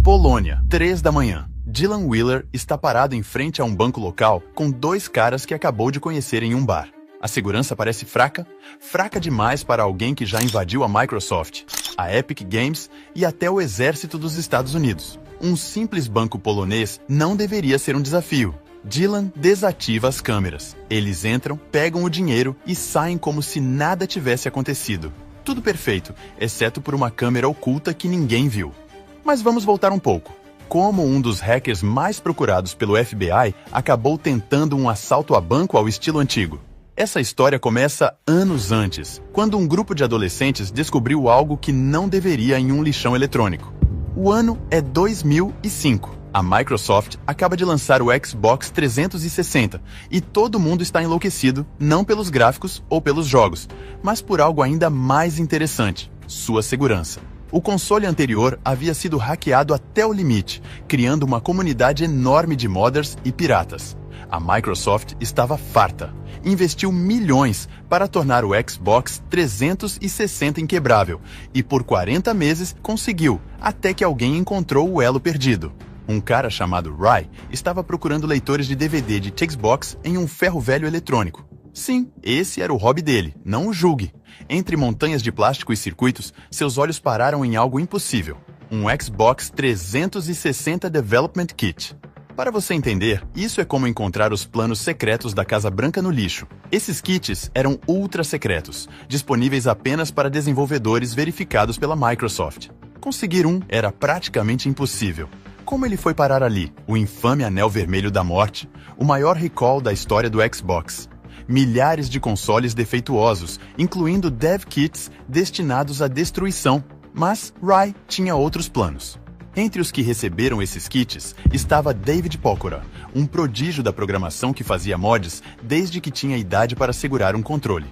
Polônia, 3 da manhã. Dylan Wheeler está parado em frente a um banco local com dois caras que acabou de conhecer em um bar. A segurança parece fraca demais para alguém que já invadiu a Microsoft, a Epic Games e até o exército dos Estados Unidos. Um simples banco polonês não deveria ser um desafio. Dylan desativa as câmeras. Eles entram, pegam o dinheiro e saem como se nada tivesse acontecido. Tudo perfeito, exceto por uma câmera oculta que ninguém viu. Mas vamos voltar um pouco. Como um dos hackers mais procurados pelo FBI acabou tentando um assalto a banco ao estilo antigo. Essa história começa anos antes, quando um grupo de adolescentes descobriu algo que não deveria em um lixão eletrônico. O ano é 2005. A Microsoft acaba de lançar o Xbox 360 e todo mundo está enlouquecido, não pelos gráficos ou pelos jogos, mas por algo ainda mais interessante: sua segurança. O console anterior havia sido hackeado até o limite, criando uma comunidade enorme de modders e piratas. A Microsoft estava farta. Investiu milhões para tornar o Xbox 360 inquebrável e por 40 meses conseguiu, até que alguém encontrou o elo perdido. Um cara chamado Ry estava procurando leitores de DVD de Xbox em um ferro velho eletrônico. Sim, esse era o hobby dele, não o julgue. Entre montanhas de plástico e circuitos, seus olhos pararam em algo impossível: um Xbox 360 Development Kit. Para você entender, isso é como encontrar os planos secretos da Casa Branca no lixo. Esses kits eram ultra secretos, disponíveis apenas para desenvolvedores verificados pela Microsoft. Conseguir um era praticamente impossível. Como ele foi parar ali? O infame Anel Vermelho da Morte, o maior recall da história do Xbox. Milhares de consoles defeituosos, incluindo dev kits destinados à destruição. Mas Ry tinha outros planos. Entre os que receberam esses kits estava David Pokora, um prodígio da programação que fazia mods desde que tinha idade para segurar um controle.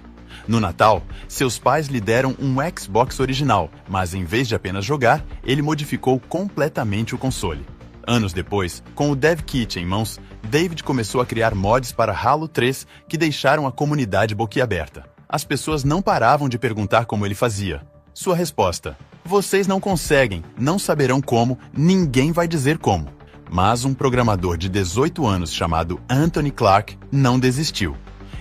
No Natal, seus pais lhe deram um Xbox original, mas em vez de apenas jogar, ele modificou completamente o console. Anos depois, com o Dev Kit em mãos, David começou a criar mods para Halo 3 que deixaram a comunidade boquiaberta. As pessoas não paravam de perguntar como ele fazia. Sua resposta: vocês não conseguem, não saberão como, ninguém vai dizer como. Mas um programador de 18 anos chamado Anthony Clark não desistiu.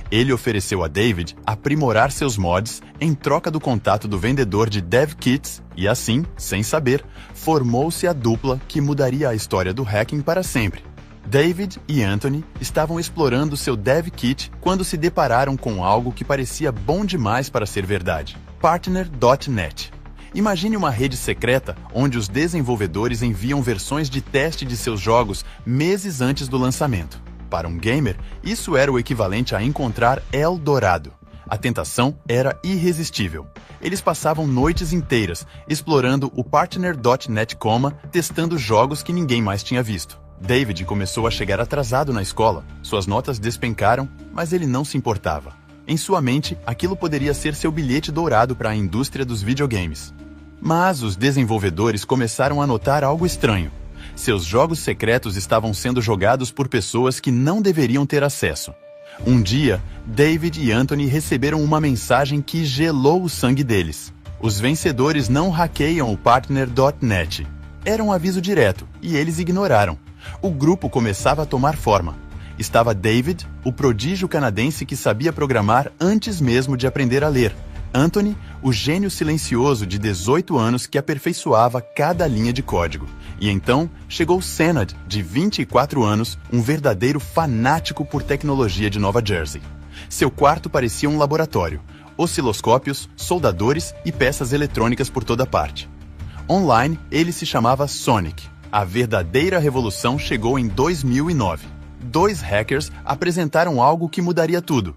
Ele ofereceu a David aprimorar seus mods em troca do contato do vendedor de dev kits e assim, sem saber, formou-se a dupla que mudaria a história do hacking para sempre. David e Anthony estavam explorando seu dev kit quando se depararam com algo que parecia bom demais para ser verdade: Partner.net. Imagine uma rede secreta onde os desenvolvedores enviam versões de teste de seus jogos meses antes do lançamento. Para um gamer, isso era o equivalente a encontrar El Dorado. A tentação era irresistível. Eles passavam noites inteiras explorando o Partner.net coma, testando jogos que ninguém mais tinha visto. David começou a chegar atrasado na escola. Suas notas despencaram, mas ele não se importava. Em sua mente, aquilo poderia ser seu bilhete dourado para a indústria dos videogames. Mas os desenvolvedores começaram a notar algo estranho. Seus jogos secretos estavam sendo jogados por pessoas que não deveriam ter acesso. Um dia, David e Anthony receberam uma mensagem que gelou o sangue deles. Os vencedores não hackeiam o Partner.net. Era um aviso direto, e eles ignoraram. O grupo começava a tomar forma. Estava David, o prodígio canadense que sabia programar antes mesmo de aprender a ler. Anthony, o gênio silencioso de 18 anos que aperfeiçoava cada linha de código. E então chegou Senad, de 24 anos, um verdadeiro fanático por tecnologia de Nova Jersey. Seu quarto parecia um laboratório: osciloscópios, soldadores e peças eletrônicas por toda parte. Online, ele se chamava Sonic. A verdadeira revolução chegou em 2009. Dois hackers apresentaram algo que mudaria tudo: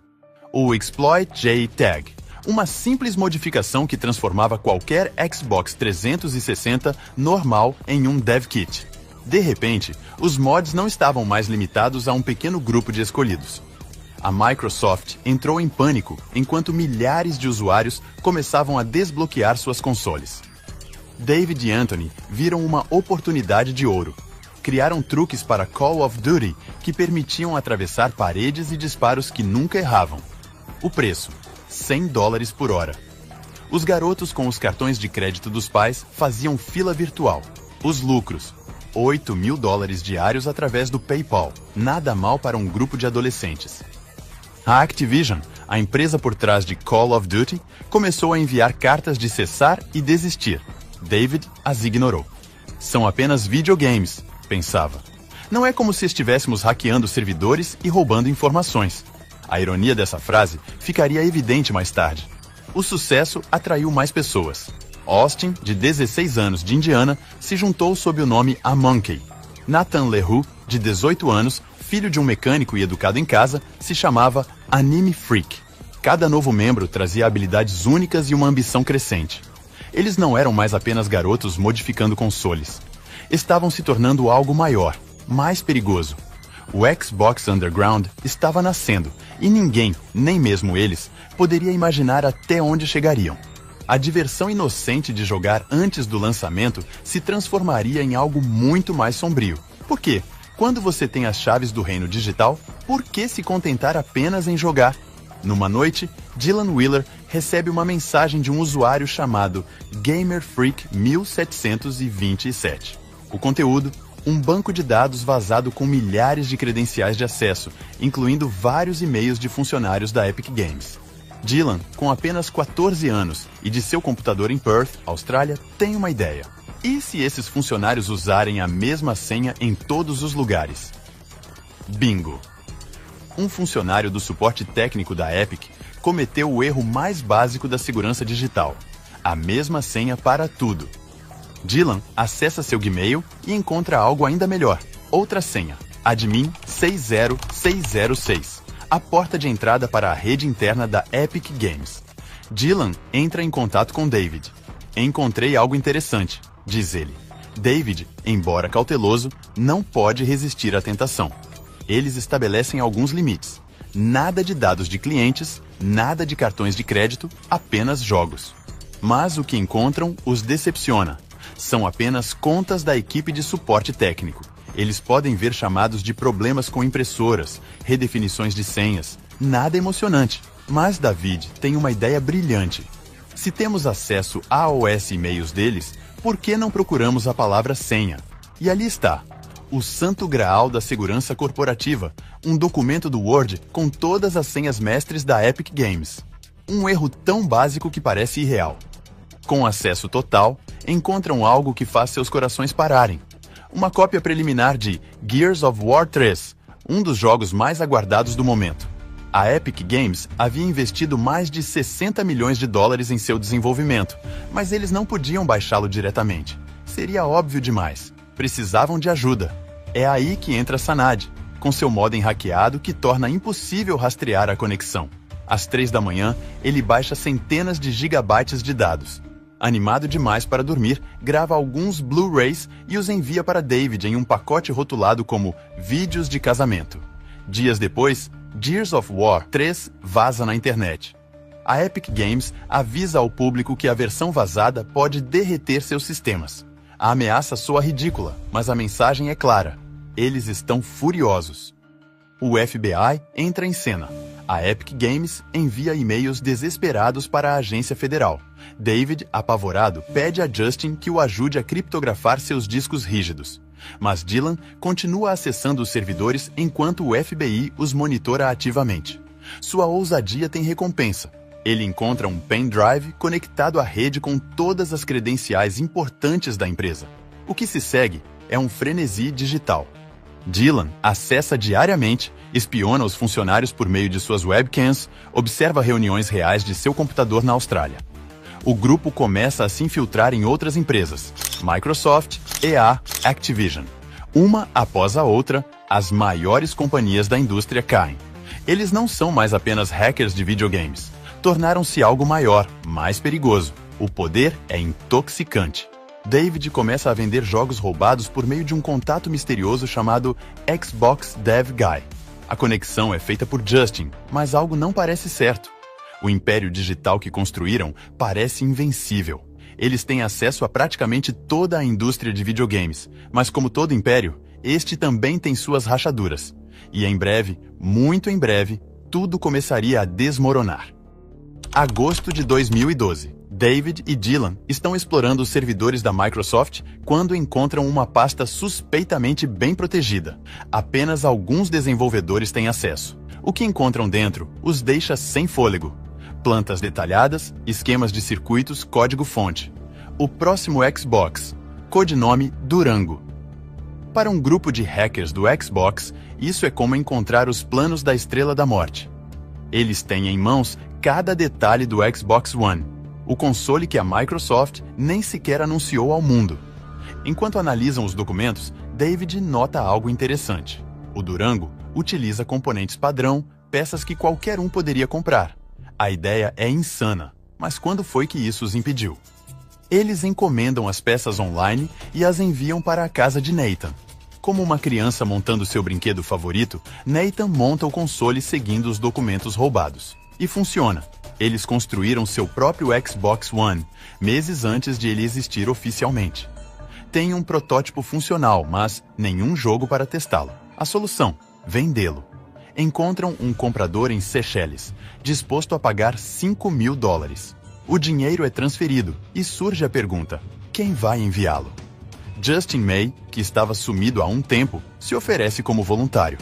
o Exploit JTAG. Uma simples modificação que transformava qualquer Xbox 360 normal em um dev kit. De repente, os mods não estavam mais limitados a um pequeno grupo de escolhidos. A Microsoft entrou em pânico enquanto milhares de usuários começavam a desbloquear suas consoles. David e Anthony viram uma oportunidade de ouro. Criaram truques para Call of Duty que permitiam atravessar paredes e disparos que nunca erravam. O preço: $100 por hora. Os garotos com os cartões de crédito dos pais faziam fila virtual. Os lucros: $8.000 diários através do PayPal. Nada mal para um grupo de adolescentes. A Activision, a empresa por trás de Call of Duty, começou a enviar cartas de cessar e desistir. David as ignorou. São apenas videogames, pensava. Não é como se estivéssemos hackeando servidores e roubando informações. A ironia dessa frase ficaria evidente mais tarde. O sucesso atraiu mais pessoas. Austin, de 16 anos, de Indiana, se juntou sob o nome A Monkey. Nathan LeRoux, de 18 anos, filho de um mecânico e educado em casa, se chamava Anime Freak. Cada novo membro trazia habilidades únicas e uma ambição crescente. Eles não eram mais apenas garotos modificando consoles. Estavam se tornando algo maior, mais perigoso. O Xbox Underground estava nascendo e ninguém, nem mesmo eles, poderia imaginar até onde chegariam. A diversão inocente de jogar antes do lançamento se transformaria em algo muito mais sombrio. Por quê? Quando você tem as chaves do reino digital, por que se contentar apenas em jogar? Numa noite, Dylan Wheeler recebe uma mensagem de um usuário chamado GamerFreak1727. O conteúdo: um banco de dados vazado com milhares de credenciais de acesso, incluindo vários e-mails de funcionários da Epic Games. Dylan, com apenas 14 anos e de seu computador em Perth, Austrália, tem uma ideia. E se esses funcionários usarem a mesma senha em todos os lugares? Bingo! Um funcionário do suporte técnico da Epic cometeu o erro mais básico da segurança digital: a mesma senha para tudo. Dylan acessa seu Gmail e encontra algo ainda melhor: outra senha, admin 60606, a porta de entrada para a rede interna da Epic Games. Dylan entra em contato com David. Encontrei algo interessante, diz ele. David, embora cauteloso, não pode resistir à tentação. Eles estabelecem alguns limites. Nada de dados de clientes, nada de cartões de crédito, apenas jogos. Mas o que encontram os decepciona. São apenas contas da equipe de suporte técnico. Eles podem ver chamados de problemas com impressoras, redefinições de senhas. Nada emocionante. Mas David tem uma ideia brilhante. Se temos acesso aos e-mails deles, por que não procuramos a palavra senha? E ali está. O santo graal da segurança corporativa, um documento do Word com todas as senhas mestres da Epic Games. Um erro tão básico que parece irreal. Com acesso total, encontram algo que faz seus corações pararem. Uma cópia preliminar de Gears of War 3, um dos jogos mais aguardados do momento. A Epic Games havia investido mais de $60 milhões em seu desenvolvimento, mas eles não podiam baixá-lo diretamente. Seria óbvio demais. Precisavam de ajuda. É aí que entra Sanad, com seu modem hackeado que torna impossível rastrear a conexão. Às 3 da manhã, ele baixa centenas de gigabytes de dados. Animado demais para dormir, grava alguns Blu-rays e os envia para David em um pacote rotulado como vídeos de casamento. Dias depois, Gears of War 3 vaza na internet. A Epic Games avisa ao público que a versão vazada pode derreter seus sistemas. A ameaça soa ridícula, mas a mensagem é clara. Eles estão furiosos. O FBI entra em cena. A Epic Games envia e-mails desesperados para a agência federal. David, apavorado, pede a Justin que o ajude a criptografar seus discos rígidos. Mas Dylan continua acessando os servidores enquanto o FBI os monitora ativamente. Sua ousadia tem recompensa. Ele encontra um pendrive conectado à rede com todas as credenciais importantes da empresa. O que se segue é um frenesi digital. Dylan acessa diariamente, espiona os funcionários por meio de suas webcams, observa reuniões reais de seu computador na Austrália. O grupo começa a se infiltrar em outras empresas: Microsoft, EA, Activision. Uma após a outra, as maiores companhias da indústria caem. Eles não são mais apenas hackers de videogames. Tornaram-se algo maior, mais perigoso. O poder é intoxicante. David começa a vender jogos roubados por meio de um contato misterioso chamado Xbox Dev Guy. A conexão é feita por Justin, mas algo não parece certo. O império digital que construíram parece invencível. Eles têm acesso a praticamente toda a indústria de videogames, mas como todo império, este também tem suas rachaduras. E em breve, muito em breve, tudo começaria a desmoronar. Agosto de 2012. David e Dylan estão explorando os servidores da Microsoft quando encontram uma pasta suspeitamente bem protegida. Apenas alguns desenvolvedores têm acesso. O que encontram dentro os deixa sem fôlego. Plantas detalhadas, esquemas de circuitos, código-fonte. O próximo Xbox, codinome Durango. Para um grupo de hackers do Xbox, isso é como encontrar os planos da Estrela da Morte. Eles têm em mãos cada detalhe do Xbox One, o console que a Microsoft nem sequer anunciou ao mundo. Enquanto analisam os documentos, David nota algo interessante. O Durango utiliza componentes padrão, peças que qualquer um poderia comprar. A ideia é insana, mas quando foi que isso os impediu? Eles encomendam as peças online e as enviam para a casa de Nathan. Como uma criança montando seu brinquedo favorito, Nathan monta o console seguindo os documentos roubados. E funciona. Eles construíram seu próprio Xbox One, meses antes de ele existir oficialmente. Tem um protótipo funcional, mas nenhum jogo para testá-lo. A solução: vendê-lo. Encontram um comprador em Seychelles, disposto a pagar $5.000. O dinheiro é transferido e surge a pergunta: quem vai enviá-lo? Justin May, que estava sumido há um tempo, se oferece como voluntário.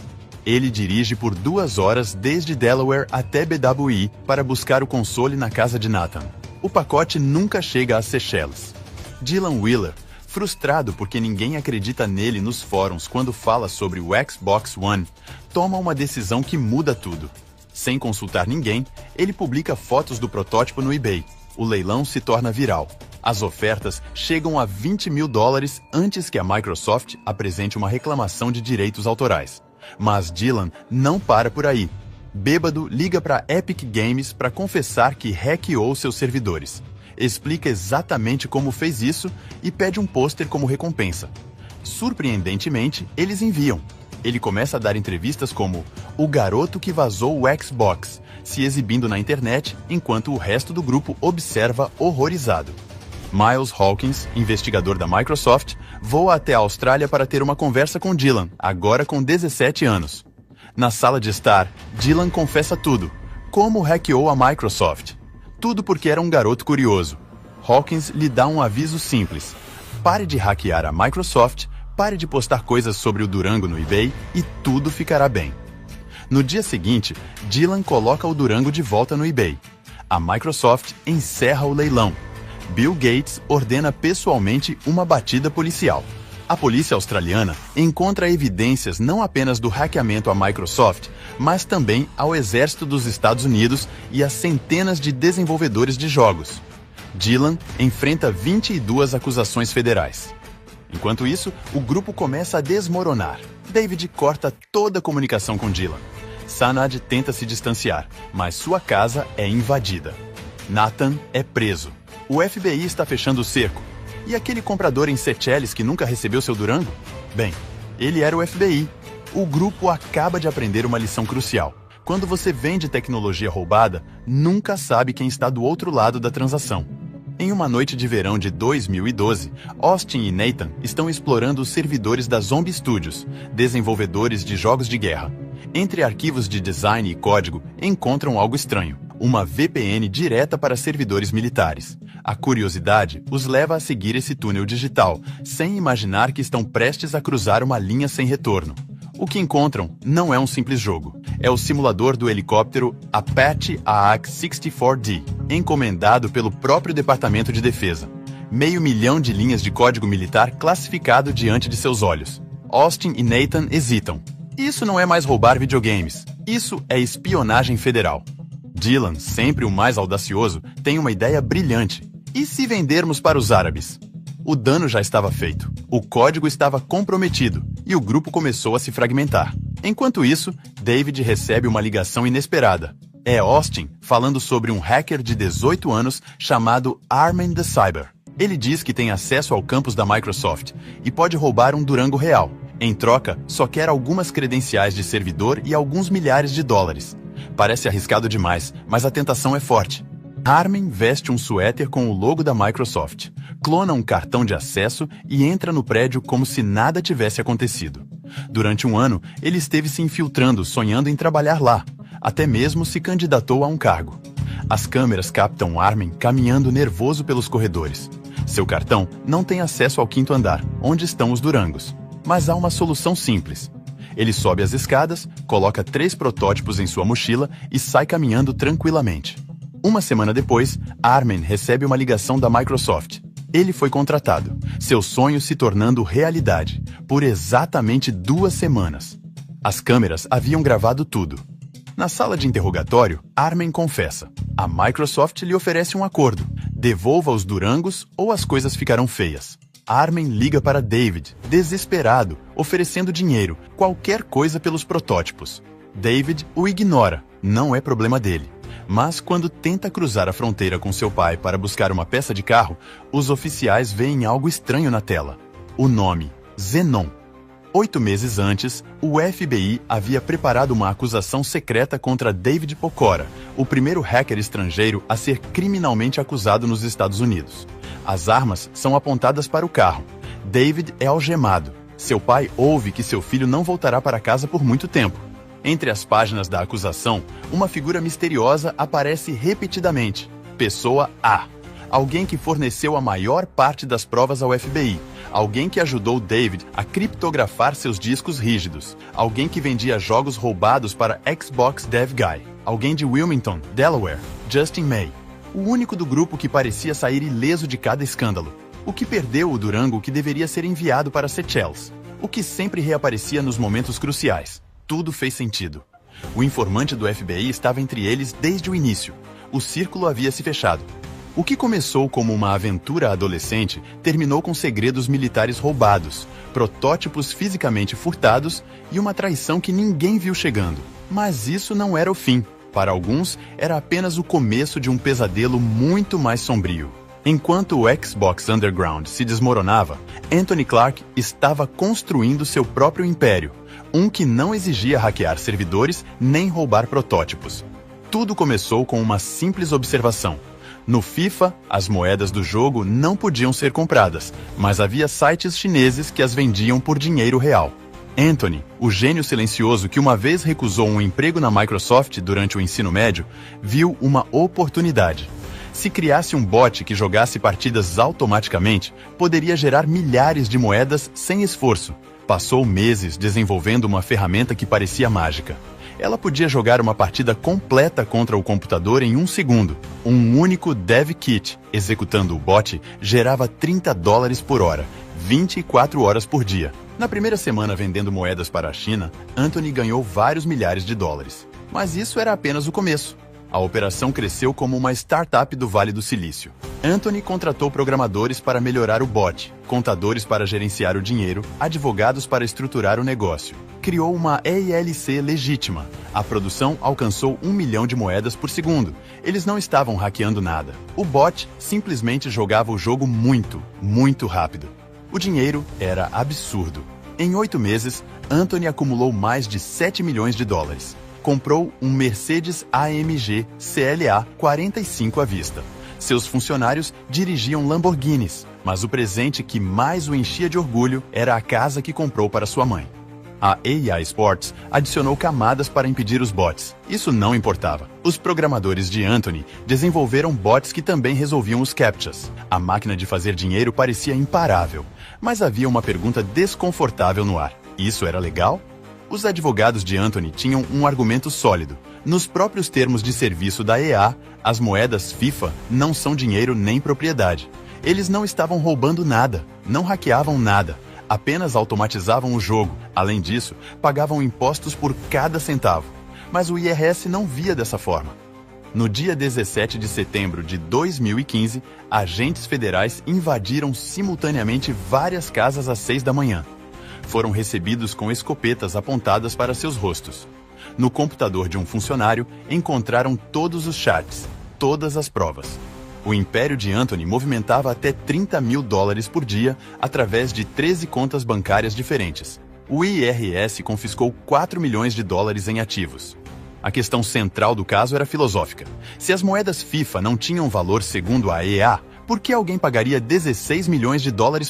Ele dirige por 2 horas desde Delaware até BWI para buscar o console na casa de Nathan. O pacote nunca chega a Seychelles. Dylan Wheeler, frustrado porque ninguém acredita nele nos fóruns quando fala sobre o Xbox One, toma uma decisão que muda tudo. Sem consultar ninguém, ele publica fotos do protótipo no eBay. O leilão se torna viral. As ofertas chegam a $20.000 antes que a Microsoft apresente uma reclamação de direitos autorais. Mas Dylan não para por aí. Bêbado, liga para Epic Games para confessar que hackeou seus servidores. Explica exatamente como fez isso e pede um pôster como recompensa. Surpreendentemente, eles enviam. Ele começa a dar entrevistas como o garoto que vazou o Xbox, se exibindo na internet enquanto o resto do grupo observa horrorizado. Miles Hawkins, investigador da Microsoft, voa até a Austrália para ter uma conversa com Dylan, agora com 17 anos. Na sala de estar, Dylan confessa tudo. Como hackeou a Microsoft. Tudo porque era um garoto curioso. Hawkins lhe dá um aviso simples. Pare de hackear a Microsoft, pare de postar coisas sobre o Durango no eBay e tudo ficará bem. No dia seguinte, Dylan coloca o Durango de volta no eBay. A Microsoft encerra o leilão. Bill Gates ordena pessoalmente uma batida policial. A polícia australiana encontra evidências não apenas do hackeamento à Microsoft, mas também ao exército dos Estados Unidos e a centenas de desenvolvedores de jogos. Dylan enfrenta 22 acusações federais. Enquanto isso, o grupo começa a desmoronar. David corta toda a comunicação com Dylan. Sanad tenta se distanciar, mas sua casa é invadida. Nathan é preso. O FBI está fechando o cerco. E aquele comprador em Seychelles que nunca recebeu seu Durango? Bem, ele era o FBI. O grupo acaba de aprender uma lição crucial. Quando você vende tecnologia roubada, nunca sabe quem está do outro lado da transação. Em uma noite de verão de 2012, Austin e Nathan estão explorando os servidores da Zombie Studios, desenvolvedores de jogos de guerra. Entre arquivos de design e código, encontram algo estranho. Uma VPN direta para servidores militares. A curiosidade os leva a seguir esse túnel digital, sem imaginar que estão prestes a cruzar uma linha sem retorno. O que encontram não é um simples jogo. É o simulador do helicóptero Apache AX-64D, encomendado pelo próprio Departamento de Defesa. 500 mil de linhas de código militar classificado diante de seus olhos. Austin e Nathan hesitam. Isso não é mais roubar videogames. Isso é espionagem federal. Dylan, sempre o mais audacioso, tem uma ideia brilhante. E se vendermos para os árabes? O dano já estava feito. O código estava comprometido e o grupo começou a se fragmentar. Enquanto isso, David recebe uma ligação inesperada. É Austin falando sobre um hacker de 18 anos chamado Armin the Cyber. Ele diz que tem acesso ao campus da Microsoft e pode roubar um Durango real. Em troca, só quer algumas credenciais de servidor e alguns milhares de dólares. Parece arriscado demais, mas a tentação é forte. Armin veste um suéter com o logo da Microsoft, clona um cartão de acesso e entra no prédio como se nada tivesse acontecido. Durante um ano, ele esteve se infiltrando, sonhando em trabalhar lá. Até mesmo se candidatou a um cargo. As câmeras captam Armin caminhando nervoso pelos corredores. Seu cartão não tem acesso ao quinto andar, onde estão os Durangos. Mas há uma solução simples. Ele sobe as escadas, coloca 3 protótipos em sua mochila e sai caminhando tranquilamente. Uma semana depois, Armin recebe uma ligação da Microsoft. Ele foi contratado, seu sonho se tornando realidade, por exatamente 2 semanas. As câmeras haviam gravado tudo. Na sala de interrogatório, Armin confessa. A Microsoft lhe oferece um acordo. Devolva os Durangos ou as coisas ficarão feias. Armin liga para David, desesperado, oferecendo dinheiro, qualquer coisa pelos protótipos. David o ignora, não é problema dele. Mas quando tenta cruzar a fronteira com seu pai para buscar uma peça de carro, os oficiais veem algo estranho na tela. O nome, Zenon. 8 meses antes, o FBI havia preparado uma acusação secreta contra David Pokora, o primeiro hacker estrangeiro a ser criminalmente acusado nos Estados Unidos. As armas são apontadas para o carro. David é algemado. Seu pai ouve que seu filho não voltará para casa por muito tempo. Entre as páginas da acusação, uma figura misteriosa aparece repetidamente. Pessoa A. Alguém que forneceu a maior parte das provas ao FBI. Alguém que ajudou David a criptografar seus discos rígidos. Alguém que vendia jogos roubados para Xbox Dev Guy. Alguém de Wilmington, Delaware, Justin May. O único do grupo que parecia sair ileso de cada escândalo. O que perdeu o Durango que deveria ser enviado para Seychelles. O que sempre reaparecia nos momentos cruciais. Tudo fez sentido. O informante do FBI estava entre eles desde o início. O círculo havia se fechado. O que começou como uma aventura adolescente terminou com segredos militares roubados, protótipos fisicamente furtados e uma traição que ninguém viu chegando. Mas isso não era o fim. Para alguns, era apenas o começo de um pesadelo muito mais sombrio. Enquanto o Xbox Underground se desmoronava, Anthony Clark estava construindo seu próprio império, um que não exigia hackear servidores nem roubar protótipos. Tudo começou com uma simples observação. No FIFA, as moedas do jogo não podiam ser compradas, mas havia sites chineses que as vendiam por dinheiro real. Anthony, o gênio silencioso que uma vez recusou um emprego na Microsoft durante o ensino médio, viu uma oportunidade. Se criasse um bot que jogasse partidas automaticamente, poderia gerar milhares de moedas sem esforço. Passou meses desenvolvendo uma ferramenta que parecia mágica. Ela podia jogar uma partida completa contra o computador em 1 segundo. Um único dev kit, executando o bot, gerava $30 por hora, 24 horas por dia. Na primeira semana vendendo moedas para a China, Anthony ganhou vários milhares de dólares. Mas isso era apenas o começo. A operação cresceu como uma startup do Vale do Silício. Anthony contratou programadores para melhorar o bot, contadores para gerenciar o dinheiro, advogados para estruturar o negócio. Criou uma EILC legítima. A produção alcançou 1 milhão de moedas por segundo. Eles não estavam hackeando nada. O bot simplesmente jogava o jogo muito, muito rápido. O dinheiro era absurdo. Em 8 meses, Anthony acumulou mais de 7 milhões de dólares. Comprou um Mercedes AMG CLA 45 à vista. Seus funcionários dirigiam Lamborghinis, mas o presente que mais o enchia de orgulho era a casa que comprou para sua mãe. A AI Sports adicionou camadas para impedir os bots. Isso não importava. Os programadores de Anthony desenvolveram bots que também resolviam os CAPTCHAs. A máquina de fazer dinheiro parecia imparável, mas havia uma pergunta desconfortável no ar. Isso era legal? Os advogados de Anthony tinham um argumento sólido. Nos próprios termos de serviço da EA, as moedas FIFA não são dinheiro nem propriedade. Eles não estavam roubando nada, não hackeavam nada, apenas automatizavam o jogo. Além disso, pagavam impostos por cada centavo. Mas o IRS não via dessa forma. No dia 17 de setembro de 2015, agentes federais invadiram simultaneamente várias casas às 6 da manhã. Foram recebidos com escopetas apontadas para seus rostos. No computador de um funcionário, encontraram todos os chats, todas as provas. O império de Anthony movimentava até $30 mil por dia através de 13 contas bancárias diferentes. O IRS confiscou $4 milhões em ativos. A questão central do caso era filosófica. Se as moedas FIFA não tinham valor segundo a EA, por que alguém pagaria $16 milhões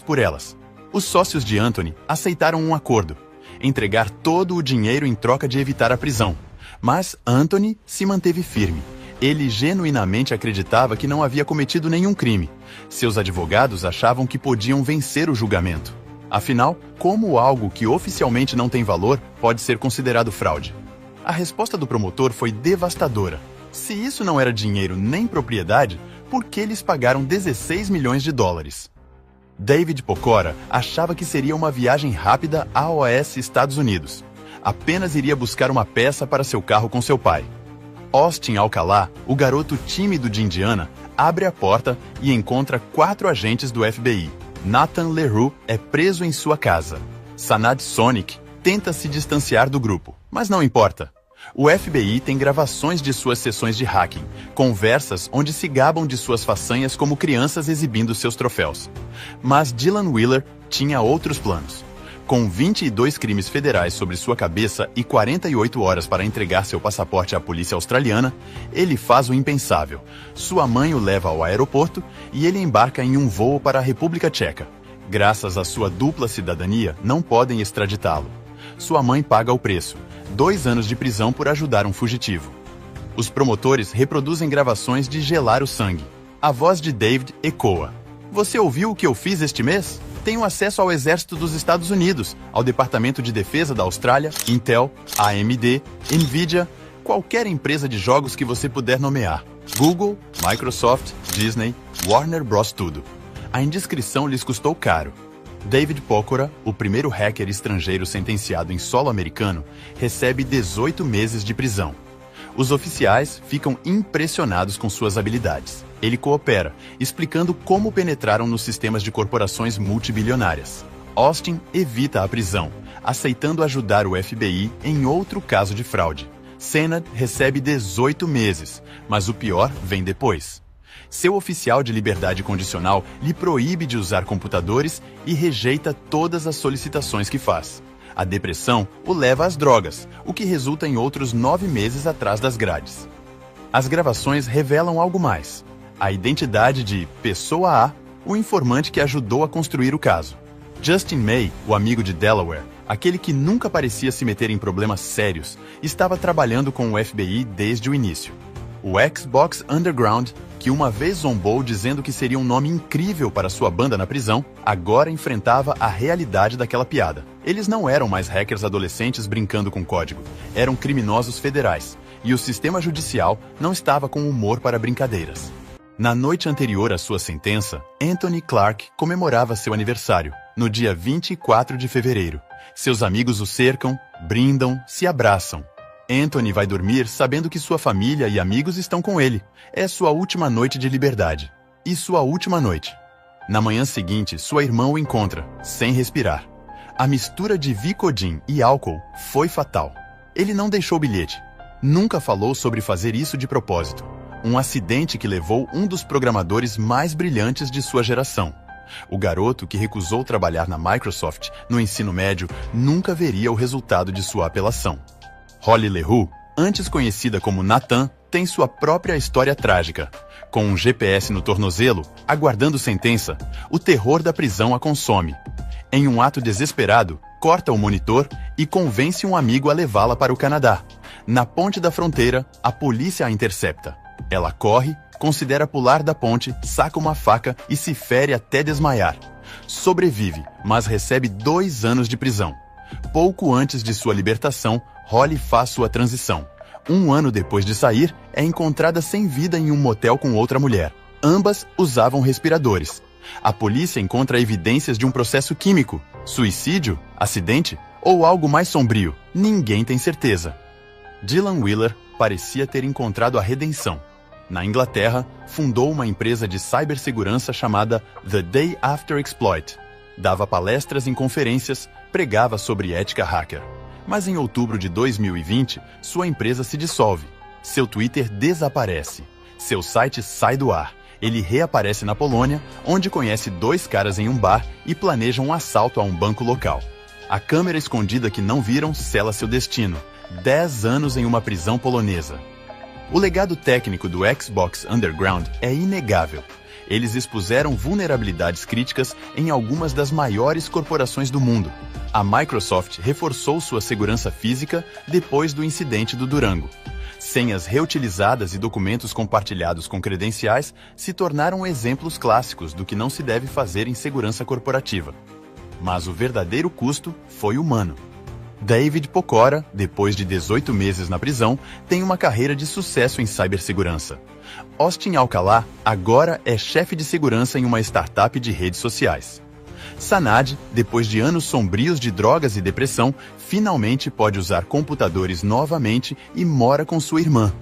por elas? Os sócios de Anthony aceitaram um acordo: entregar todo o dinheiro em troca de evitar a prisão. Mas Anthony se manteve firme. Ele genuinamente acreditava que não havia cometido nenhum crime. Seus advogados achavam que podiam vencer o julgamento. Afinal, como algo que oficialmente não tem valor pode ser considerado fraude? A resposta do promotor foi devastadora. Se isso não era dinheiro nem propriedade, por que eles pagaram 16 milhões de dólares? David Pokora achava que seria uma viagem rápida a OS Estados Unidos. Apenas iria buscar uma peça para seu carro com seu pai. Austin Alcalá, o garoto tímido de Indiana, abre a porta e encontra 4 agentes do FBI. Nathan Leroux é preso em sua casa. Sanad Sonic tenta se distanciar do grupo, mas não importa. O FBI tem gravações de suas sessões de hacking, conversas onde se gabam de suas façanhas como crianças exibindo seus troféus. Mas Dylan Wheeler tinha outros planos. Com 22 crimes federais sobre sua cabeça e 48 horas para entregar seu passaporte à polícia australiana, ele faz o impensável. Sua mãe o leva ao aeroporto e ele embarca em um voo para a República Tcheca. Graças à sua dupla cidadania, não podem extraditá-lo. Sua mãe paga o preço: 2 anos de prisão por ajudar um fugitivo. Os promotores reproduzem gravações de gelar o sangue. A voz de David ecoa: "Você ouviu o que eu fiz este mês? Tenho acesso ao Exército dos Estados Unidos, ao Departamento de Defesa da Austrália, Intel, AMD, Nvidia, qualquer empresa de jogos que você puder nomear. Google, Microsoft, Disney, Warner Bros. Tudo. A indiscrição lhes custou caro." David Pokora, o primeiro hacker estrangeiro sentenciado em solo americano, recebe 18 meses de prisão. Os oficiais ficam impressionados com suas habilidades. Ele coopera, explicando como penetraram nos sistemas de corporações multibilionárias. Austin evita a prisão, aceitando ajudar o FBI em outro caso de fraude. Senad recebe 18 meses, mas o pior vem depois. Seu oficial de liberdade condicional lhe proíbe de usar computadores e rejeita todas as solicitações que faz. A depressão o leva às drogas, o que resulta em outros 9 meses atrás das grades. As gravações revelam algo mais: a identidade de Pessoa A, o informante que ajudou a construir o caso. Justin May, o amigo de Delaware, aquele que nunca parecia se meter em problemas sérios, estava trabalhando com o FBI desde o início. O Xbox Underground, que uma vez zombou dizendo que seria um nome incrível para sua banda na prisão, agora enfrentava a realidade daquela piada. Eles não eram mais hackers adolescentes brincando com código, eram criminosos federais, e o sistema judicial não estava com humor para brincadeiras. Na noite anterior à sua sentença, Anthony Clark comemorava seu aniversário, no dia 24 de fevereiro. Seus amigos o cercam, brindam, se abraçam. Anthony vai dormir sabendo que sua família e amigos estão com ele. É sua última noite de liberdade. E sua última noite. Na manhã seguinte, sua irmã o encontra, sem respirar. A mistura de Vicodin e álcool foi fatal. Ele não deixou bilhete. Nunca falou sobre fazer isso de propósito. Um acidente que levou um dos programadores mais brilhantes de sua geração. O garoto que recusou trabalhar na Microsoft no ensino médio nunca veria o resultado de sua apelação. Holly Leroux, antes conhecida como Nathan, tem sua própria história trágica. Com um GPS no tornozelo, aguardando sentença, o terror da prisão a consome. Em um ato desesperado, corta o monitor e convence um amigo a levá-la para o Canadá. Na ponte da fronteira, a polícia a intercepta. Ela corre, considera pular da ponte, saca uma faca e se fere até desmaiar. Sobrevive, mas recebe 2 anos de prisão. Pouco antes de sua libertação, Holly faz sua transição. 1 ano depois de sair, é encontrada sem vida em um motel com outra mulher. Ambas usavam respiradores. A polícia encontra evidências de um processo químico. Suicídio? Acidente? Ou algo mais sombrio? Ninguém tem certeza. Dylan Wheeler parecia ter encontrado a redenção. Na Inglaterra, fundou uma empresa de cibersegurança chamada The Day After Exploit. Dava palestras em conferências, pregava sobre ética hacker. Mas em outubro de 2020, sua empresa se dissolve. Seu Twitter desaparece. Seu site sai do ar. Ele reaparece na Polônia, onde conhece 2 caras em um bar e planeja um assalto a um banco local. A câmera escondida que não viram sela seu destino. 10 anos em uma prisão polonesa. O legado técnico do Xbox Underground é inegável. Eles expuseram vulnerabilidades críticas em algumas das maiores corporações do mundo. A Microsoft reforçou sua segurança física depois do incidente do Durango. Senhas reutilizadas e documentos compartilhados com credenciais se tornaram exemplos clássicos do que não se deve fazer em segurança corporativa. Mas o verdadeiro custo foi humano. David Pokora, depois de 18 meses na prisão, tem uma carreira de sucesso em cibersegurança. Austin Alcalá agora é chefe de segurança em uma startup de redes sociais. Sanad, depois de anos sombrios de drogas e depressão, finalmente pode usar computadores novamente e mora com sua irmã.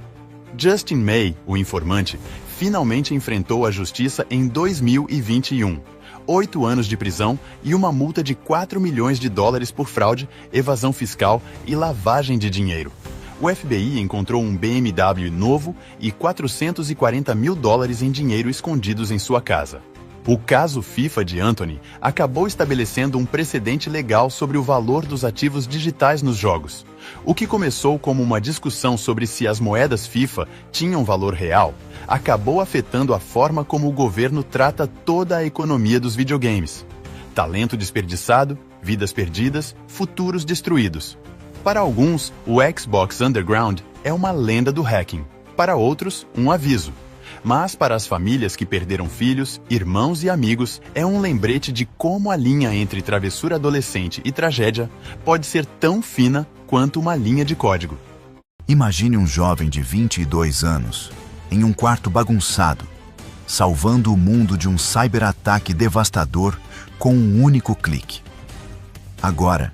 Justin May, o informante, finalmente enfrentou a justiça em 2021. 8 anos de prisão e uma multa de 4 milhões de dólares por fraude, evasão fiscal e lavagem de dinheiro. O FBI encontrou um BMW novo e 440 mil dólares em dinheiro escondidos em sua casa. O caso FIFA de Anthony acabou estabelecendo um precedente legal sobre o valor dos ativos digitais nos jogos. O que começou como uma discussão sobre se as moedas FIFA tinham valor real, acabou afetando a forma como o governo trata toda a economia dos videogames. Talento desperdiçado, vidas perdidas, futuros destruídos. Para alguns, o Xbox Underground é uma lenda do hacking. Para outros, um aviso. Mas para as famílias que perderam filhos, irmãos e amigos, é um lembrete de como a linha entre travessura adolescente e tragédia pode ser tão fina quanto uma linha de código. Imagine um jovem de 22 anos, em um quarto bagunçado, salvando o mundo de um cyberataque devastador com um único clique. Agora,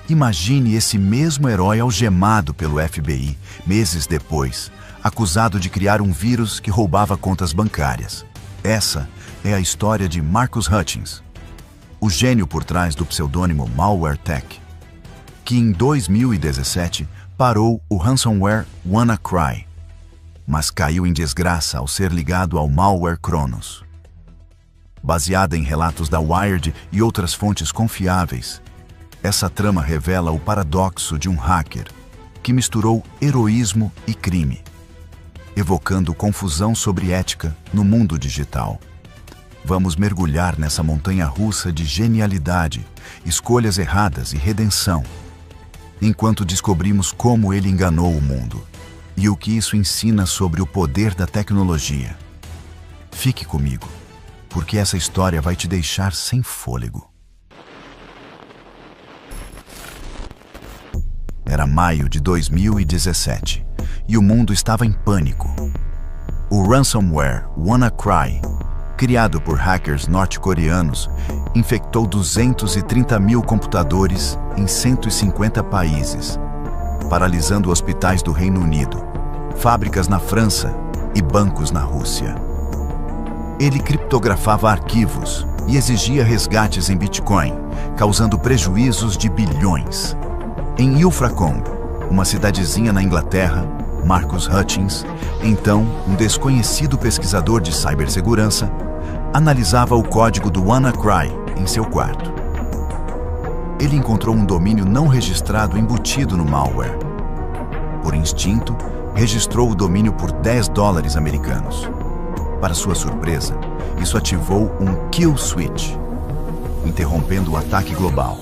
imagine esse mesmo herói algemado pelo FBI, meses depois, acusado de criar um vírus que roubava contas bancárias. Essa é a história de Marcus Hutchins, o gênio por trás do pseudônimo MalwareTech, que em 2017 parou o ransomware WannaCry, mas caiu em desgraça ao ser ligado ao malware Kronos. Baseada em relatos da Wired e outras fontes confiáveis, essa trama revela o paradoxo de um hacker que misturou heroísmo e crime, evocando confusão sobre ética no mundo digital. Vamos mergulhar nessa montanha-russa de genialidade, escolhas erradas e redenção, enquanto descobrimos como ele enganou o mundo e o que isso ensina sobre o poder da tecnologia. Fique comigo, porque essa história vai te deixar sem fôlego. Era maio de 2017 e o mundo estava em pânico. O ransomware WannaCry, criado por hackers norte-coreanos, infectou 230 mil computadores em 150 países, paralisando hospitais do Reino Unido, fábricas na França e bancos na Rússia. Ele criptografava arquivos e exigia resgates em Bitcoin, causando prejuízos de bilhões. Em Ilfracombe, uma cidadezinha na Inglaterra, Marcus Hutchins, então um desconhecido pesquisador de cibersegurança, analisava o código do WannaCry em seu quarto. Ele encontrou um domínio não registrado embutido no malware. Por instinto, registrou o domínio por $10 americanos. Para sua surpresa, isso ativou um kill switch, interrompendo o ataque global.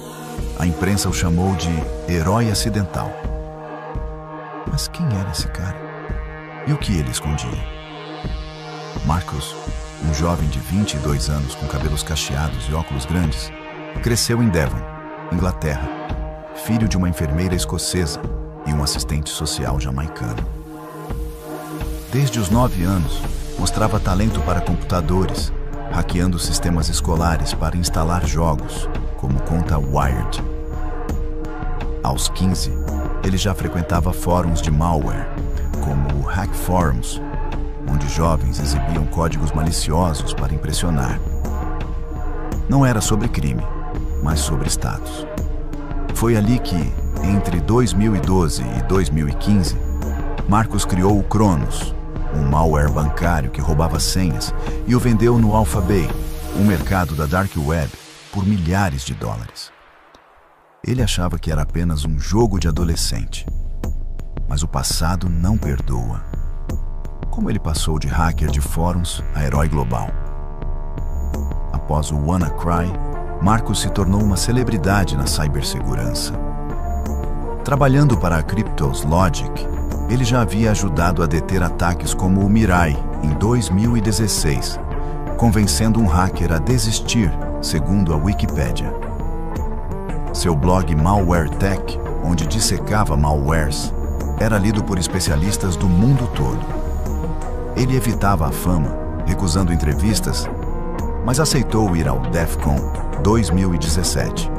A imprensa o chamou de herói acidental. Mas quem era esse cara? E o que ele escondia? Marcus, um jovem de 22 anos com cabelos cacheados e óculos grandes, cresceu em Devon, Inglaterra, filho de uma enfermeira escocesa e um assistente social jamaicano. Desde os 9 anos, mostrava talento para computadores, hackeando sistemas escolares para instalar jogos, como conta Wired. Aos 15, ele já frequentava fóruns de malware, como o Hack Forums, onde jovens exibiam códigos maliciosos para impressionar. Não era sobre crime, mas sobre status. Foi ali que, entre 2012 e 2015, Marcus criou o Kronos, um malware bancário que roubava senhas, e o vendeu no Alphabay, um mercado da Dark Web, por milhares de dólares. Ele achava que era apenas um jogo de adolescente. Mas o passado não perdoa. Como ele passou de hacker de fóruns a herói global? Após o WannaCry, Marcus se tornou uma celebridade na cibersegurança. Trabalhando para a Cryptos Logic, Ele já havia ajudado a deter ataques como o Mirai em 2016, convencendo um hacker a desistir, segundo a Wikipédia. Seu blog Malware Tech, onde dissecava malwares, era lido por especialistas do mundo todo. Ele evitava a fama, recusando entrevistas, mas aceitou ir ao DEF CON 2017,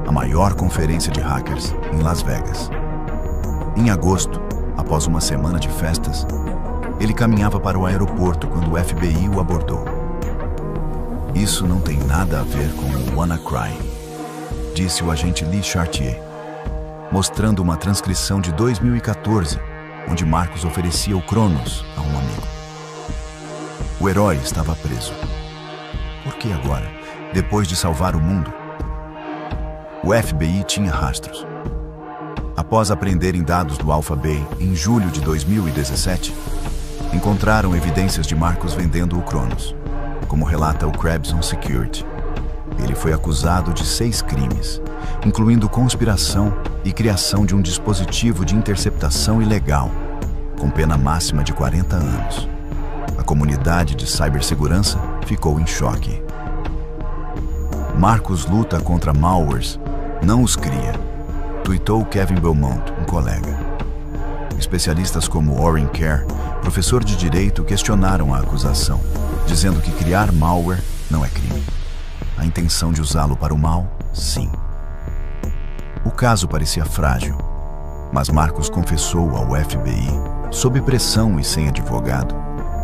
a maior conferência de hackers em Las Vegas. Em agosto, após uma semana de festas, ele caminhava para o aeroporto quando o FBI o abordou. "Isso não tem nada a ver com o WannaCry", disse o agente Lee Chartier, mostrando uma transcrição de 2014, onde Marcus oferecia o Cronos a um amigo. O herói estava preso. Por que agora, depois de salvar o mundo? O FBI tinha rastros. Após apreenderem dados do Alpha Bay em julho de 2017, encontraram evidências de Marcus vendendo o Cronos, como relata o Krebs Security. Ele foi acusado de 6 crimes, incluindo conspiração e criação de um dispositivo de interceptação ilegal, com pena máxima de 40 anos. A comunidade de cibersegurança ficou em choque. Marcus luta contra malwares, não os cria, tuitou Kevin Belmont, um colega. Especialistas como Oren Kerr, professor de direito, questionaram a acusação, dizendo que criar malware não é crime. A intenção de usá-lo para o mal, sim. O caso parecia frágil, mas Marcus confessou ao FBI, sob pressão e sem advogado,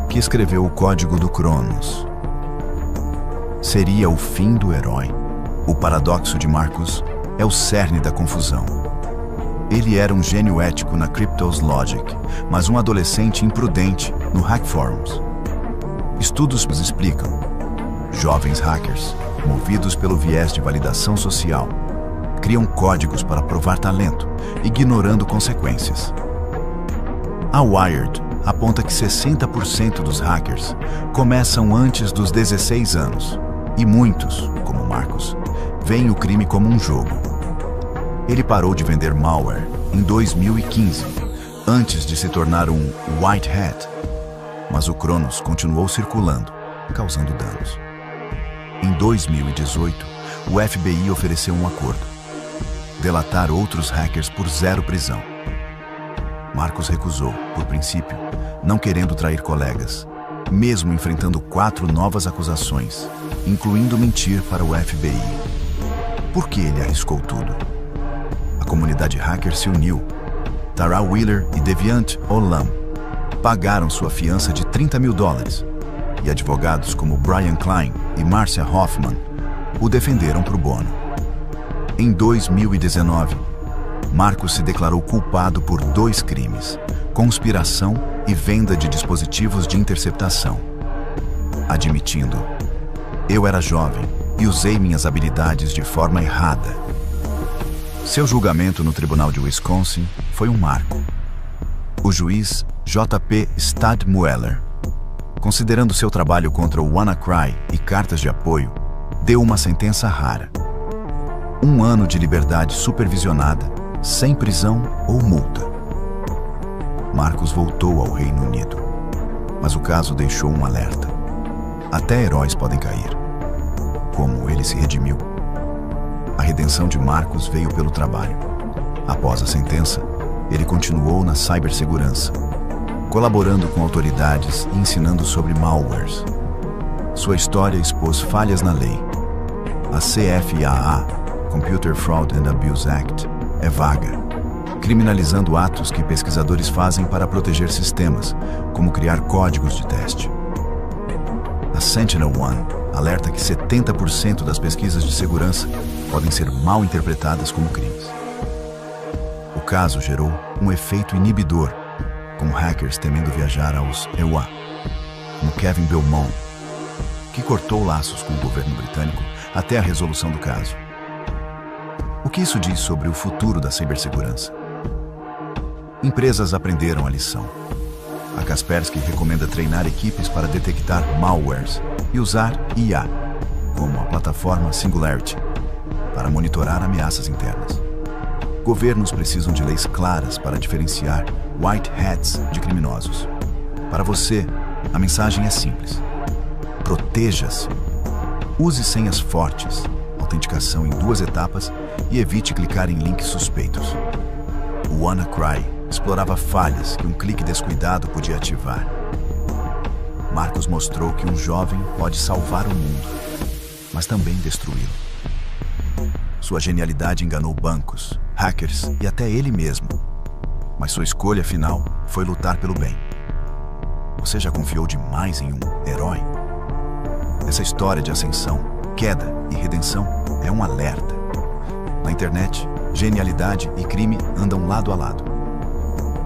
que escreveu o código do Cronos. Seria o fim do herói. O paradoxo de Marcus é o cerne da confusão. Ele era um gênio ético na Cryptos Logic, mas um adolescente imprudente no Hack Forums. Estudos explicam: jovens hackers, movidos pelo viés de validação social, criam códigos para provar talento, ignorando consequências. A Wired aponta que 60% dos hackers começam antes dos 16 anos, e muitos, como Marcus, veem o crime como um jogo. Ele parou de vender malware em 2015, antes de se tornar um white hat, mas o Cronos continuou circulando, causando danos. Em 2018, o FBI ofereceu um acordo: delatar outros hackers por 0 prisão. Marcus recusou, por princípio, não querendo trair colegas, mesmo enfrentando 4 novas acusações, incluindo mentir para o FBI. Por que ele arriscou tudo? A comunidade hacker se uniu. Tara Wheeler e Deviant Olam pagaram sua fiança de $30 mil, e advogados como Brian Klein e Marcia Hoffman o defenderam pro bono. Em 2019, Marcus se declarou culpado por 2 crimes: conspiração e venda de dispositivos de interceptação. Admitindo: "Eu era jovem e usei minhas habilidades de forma errada." Seu julgamento no Tribunal de Wisconsin foi um marco. O juiz J.P. Stadmuller, considerando seu trabalho contra o WannaCry e cartas de apoio, deu uma sentença rara: 1 ano de liberdade supervisionada, sem prisão ou multa. Marcus voltou ao Reino Unido, mas o caso deixou um alerta: até heróis podem cair. Como ele se redimiu? A redenção de Marcus veio pelo trabalho. Após a sentença, ele continuou na cibersegurança, colaborando com autoridades e ensinando sobre malwares. Sua história expôs falhas na lei. A CFAA, Computer Fraud and Abuse Act, é vaga, criminalizando atos que pesquisadores fazem para proteger sistemas, como criar códigos de teste. A SentinelOne alerta que 70% das pesquisas de segurança podem ser mal interpretadas como crimes. O caso gerou um efeito inibidor, com hackers temendo viajar aos EUA, como Kevin Belmont, que cortou laços com o governo britânico até a resolução do caso. O que isso diz sobre o futuro da cibersegurança? Empresas aprenderam a lição. A Kaspersky recomenda treinar equipes para detectar malwares e usar IA, como a plataforma Singularity, para monitorar ameaças internas. Governos precisam de leis claras para diferenciar white hats de criminosos. Para você, a mensagem é simples. Proteja-se. Use senhas fortes, autenticação em 2 etapas e evite clicar em links suspeitos. O WannaCry explorava falhas que um clique descuidado podia ativar. Marcos mostrou que um jovem pode salvar o mundo, mas também destruí-lo. Sua genialidade enganou bancos, hackers e até ele mesmo. Mas sua escolha final foi lutar pelo bem. Você já confiou demais em um herói? Essa história de ascensão, queda e redenção é um alerta. Na internet, genialidade e crime andam lado a lado.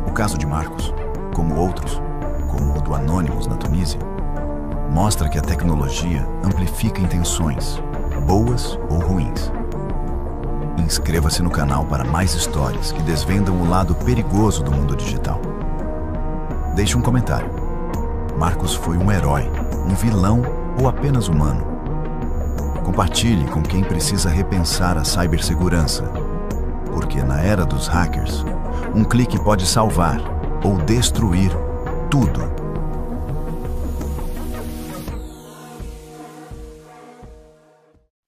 O caso de Marcos, como outros, como o do Anonymous na Tunísia, mostra que a tecnologia amplifica intenções, boas ou ruins. Inscreva-se no canal para mais histórias que desvendam o lado perigoso do mundo digital. Deixe um comentário. Marcos foi um herói, um vilão ou apenas humano? Compartilhe com quem precisa repensar a cibersegurança, porque na era dos hackers, um clique pode salvar ou destruir tudo.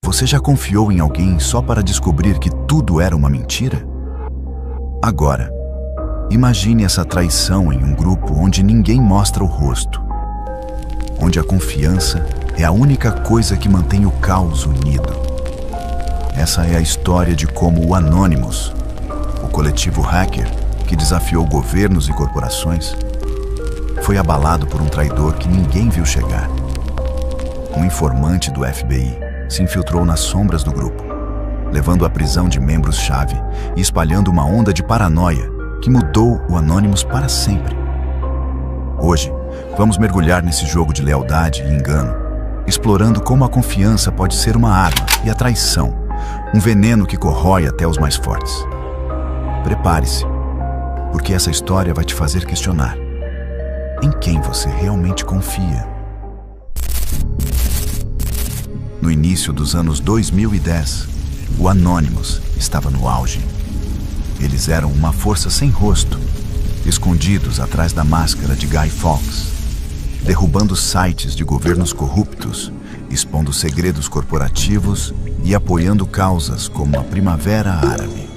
Você já confiou em alguém só para descobrir que tudo era uma mentira? Agora, imagine essa traição em um grupo onde ninguém mostra o rosto, onde a confiança é a única coisa que mantém o caos unido. Essa é a história de como o Anonymous, o coletivo hacker que desafiou governos e corporações, foi abalado por um traidor que ninguém viu chegar. Um informante do FBI se infiltrou nas sombras do grupo, levando à prisão de membros-chave e espalhando uma onda de paranoia que mudou o Anonymous para sempre. Hoje, vamos mergulhar nesse jogo de lealdade e engano, explorando como a confiança pode ser uma arma e a traição, um veneno que corrói até os mais fortes. Prepare-se, porque essa história vai te fazer questionar em quem você realmente confia. No início dos anos 2010, o Anonymous estava no auge. Eles eram uma força sem rosto, escondidos atrás da máscara de Guy Fawkes, derrubando sites de governos corruptos, expondo segredos corporativos e apoiando causas como a Primavera Árabe.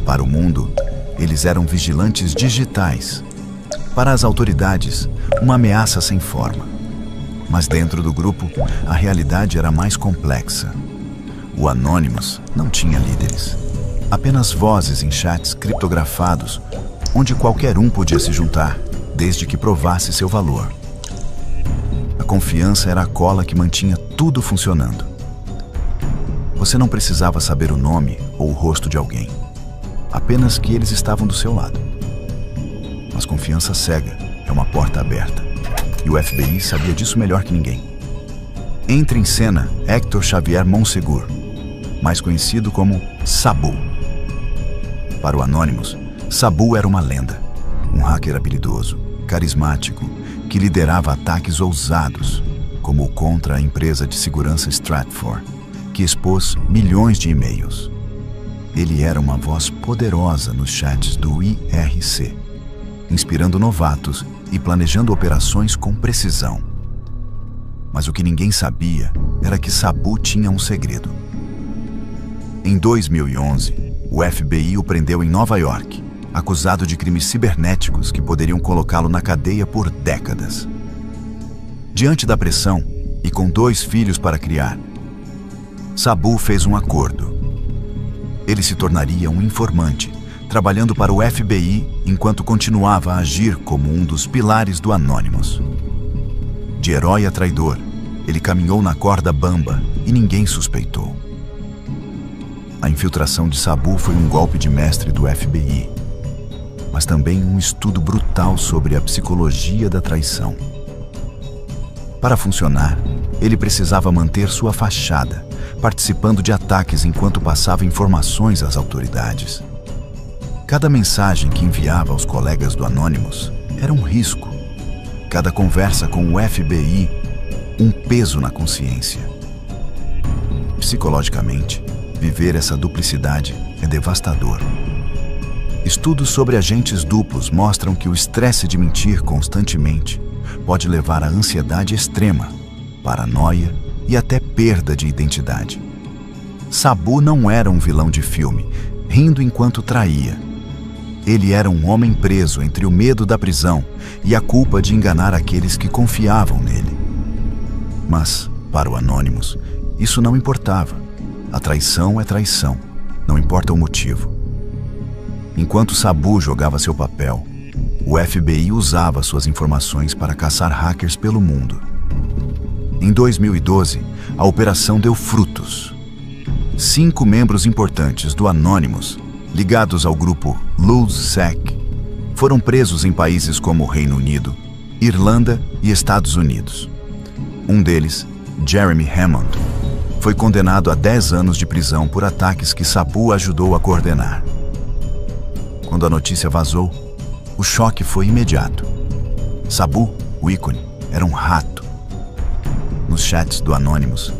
Para o mundo, eles eram vigilantes digitais. Para as autoridades, uma ameaça sem forma. Mas dentro do grupo, a realidade era mais complexa. O Anonymous não tinha líderes, apenas vozes em chats criptografados, onde qualquer um podia se juntar, desde que provasse seu valor. A confiança era a cola que mantinha tudo funcionando. Você não precisava saber o nome ou o rosto de alguém, apenas que eles estavam do seu lado. Mas confiança cega é uma porta aberta, e o FBI sabia disso melhor que ninguém. Entra em cena Héctor Xavier Monsegur, mais conhecido como Sabu. Para o Anonymous, Sabu era uma lenda, um hacker habilidoso, carismático, que liderava ataques ousados, como o contra a empresa de segurança Stratfor, que expôs milhões de e-mails. Ele era uma voz poderosa nos chats do IRC, inspirando novatos e planejando operações com precisão. Mas o que ninguém sabia era que Sabu tinha um segredo. Em 2011, o FBI o prendeu em Nova York, acusado de crimes cibernéticos que poderiam colocá-lo na cadeia por décadas. Diante da pressão e com 2 filhos para criar, Sabu fez um acordo. Ele se tornaria um informante, trabalhando para o FBI enquanto continuava a agir como um dos pilares do Anonymous. De herói a traidor, ele caminhou na corda bamba e ninguém suspeitou. A infiltração de Sabu foi um golpe de mestre do FBI, mas também um estudo brutal sobre a psicologia da traição. Para funcionar, ele precisava manter sua fachada, participando de ataques enquanto passava informações às autoridades. Cada mensagem que enviava aos colegas do Anonymous era um risco. Cada conversa com o FBI, um peso na consciência. Psicologicamente, viver essa duplicidade é devastador. Estudos sobre agentes duplos mostram que o estresse de mentir constantemente pode levar à ansiedade extrema, paranoia e até perda de identidade. Sabu não era um vilão de filme, rindo enquanto traía. Ele era um homem preso entre o medo da prisão e a culpa de enganar aqueles que confiavam nele. Mas, para o Anonymous, isso não importava. A traição é traição, não importa o motivo. Enquanto Sabu jogava seu papel, o FBI usava suas informações para caçar hackers pelo mundo. Em 2012, a operação deu frutos. 5 membros importantes do Anonymous, ligados ao grupo LulzSec, foram presos em países como Reino Unido, Irlanda e Estados Unidos. Um deles, Jeremy Hammond, foi condenado a 10 anos de prisão por ataques que Sabu ajudou a coordenar. Quando a notícia vazou, o choque foi imediato. Sabu, o ícone, era um rato. Nos chats do Anonymous,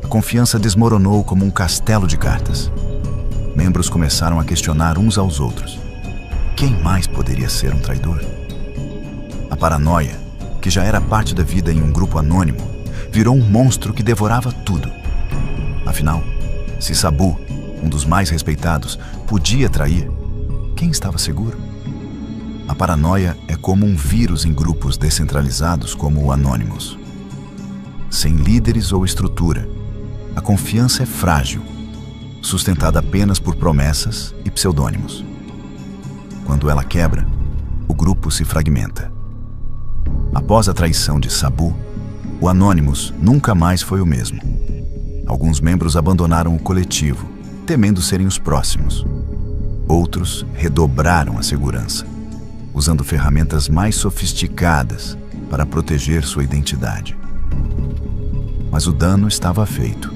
a confiança desmoronou como um castelo de cartas. Membros começaram a questionar uns aos outros. Quem mais poderia ser um traidor? A paranoia, que já era parte da vida em um grupo anônimo, virou um monstro que devorava tudo. Afinal, se Sabu, um dos mais respeitados, podia trair, quem estava seguro? A paranoia é como um vírus em grupos descentralizados como o Anonymous. Sem líderes ou estrutura, a confiança é frágil, sustentada apenas por promessas e pseudônimos. Quando ela quebra, o grupo se fragmenta. Após a traição de Sabu, o Anonymous nunca mais foi o mesmo. Alguns membros abandonaram o coletivo, temendo serem os próximos. Outros redobraram a segurança, usando ferramentas mais sofisticadas para proteger sua identidade. Mas o dano estava feito.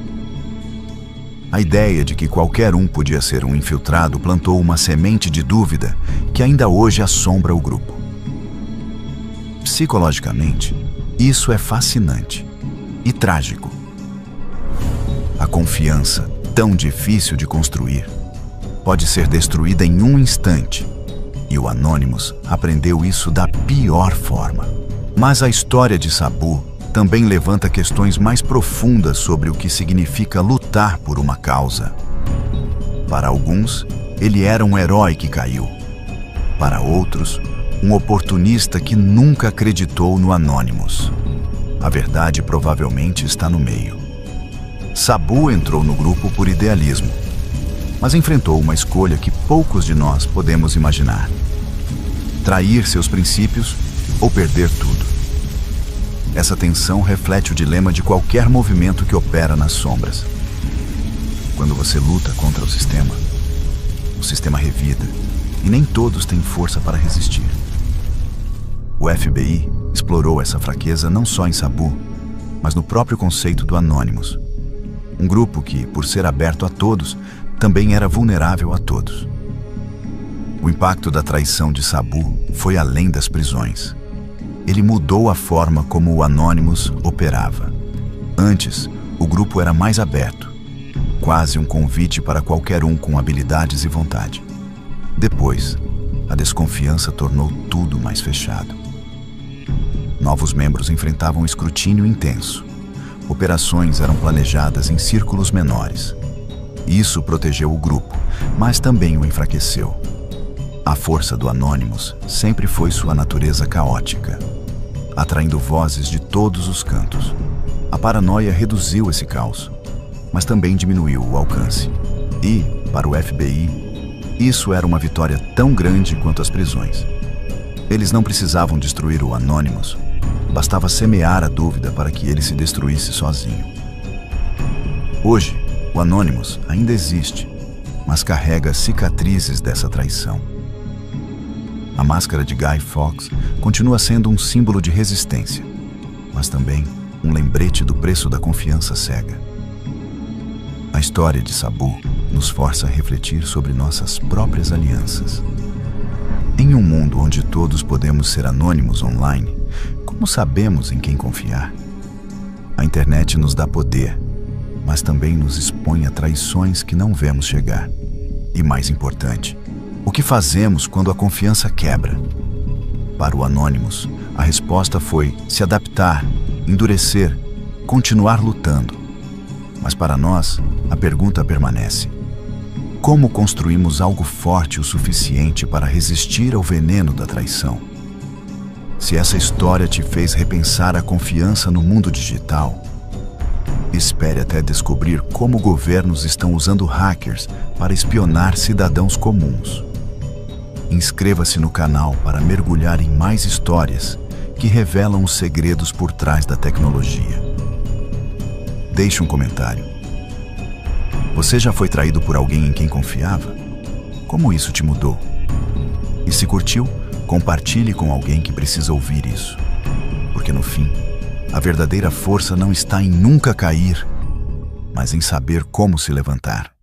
A ideia de que qualquer um podia ser um infiltrado plantou uma semente de dúvida que ainda hoje assombra o grupo. Psicologicamente, isso é fascinante e trágico. A confiança, tão difícil de construir, pode ser destruída em um instante, e o Anonymous aprendeu isso da pior forma. Mas a história de Sabu também levanta questões mais profundas sobre o que significa lutar por uma causa. Para alguns, ele era um herói que caiu. Para outros, um oportunista que nunca acreditou no Anonymous. A verdade provavelmente está no meio. Sabu entrou no grupo por idealismo, mas enfrentou uma escolha que poucos de nós podemos imaginar: trair seus princípios ou perder tudo. Essa tensão reflete o dilema de qualquer movimento que opera nas sombras. Quando você luta contra o sistema revida, e nem todos têm força para resistir. O FBI explorou essa fraqueza não só em Sabu, mas no próprio conceito do Anonymous. Um grupo que, por ser aberto a todos, também era vulnerável a todos. O impacto da traição de Sabu foi além das prisões. Ele mudou a forma como o Anonymous operava. Antes, o grupo era mais aberto, quase um convite para qualquer um com habilidades e vontade. Depois, a desconfiança tornou tudo mais fechado. Novos membros enfrentavam escrutínio intenso. Operações eram planejadas em círculos menores. Isso protegeu o grupo, mas também o enfraqueceu. A força do Anonymous sempre foi sua natureza caótica, atraindo vozes de todos os cantos. A paranoia reduziu esse caos, mas também diminuiu o alcance. E, para o FBI, isso era uma vitória tão grande quanto as prisões. Eles não precisavam destruir o Anonymous, bastava semear a dúvida para que ele se destruísse sozinho. Hoje, o Anonymous ainda existe, mas carrega cicatrizes dessa traição. A máscara de Guy Fawkes continua sendo um símbolo de resistência, mas também um lembrete do preço da confiança cega. A história de Sabu nos força a refletir sobre nossas próprias alianças. Em um mundo onde todos podemos ser anônimos online, como sabemos em quem confiar? A internet nos dá poder, mas também nos expõe a traições que não vemos chegar. E mais importante, O que fazemos quando a confiança quebra? Para o Anonymous, a resposta foi se adaptar, endurecer, continuar lutando. Mas para nós, a pergunta permanece: como construímos algo forte o suficiente para resistir ao veneno da traição? Se essa história te fez repensar a confiança no mundo digital, espere até descobrir como governos estão usando hackers para espionar cidadãos comuns. Inscreva-se no canal para mergulhar em mais histórias que revelam os segredos por trás da tecnologia. Deixe um comentário. Você já foi traído por alguém em quem confiava? Como isso te mudou? E se curtiu, compartilhe com alguém que precisa ouvir isso. Porque no fim, a verdadeira força não está em nunca cair, mas em saber como se levantar.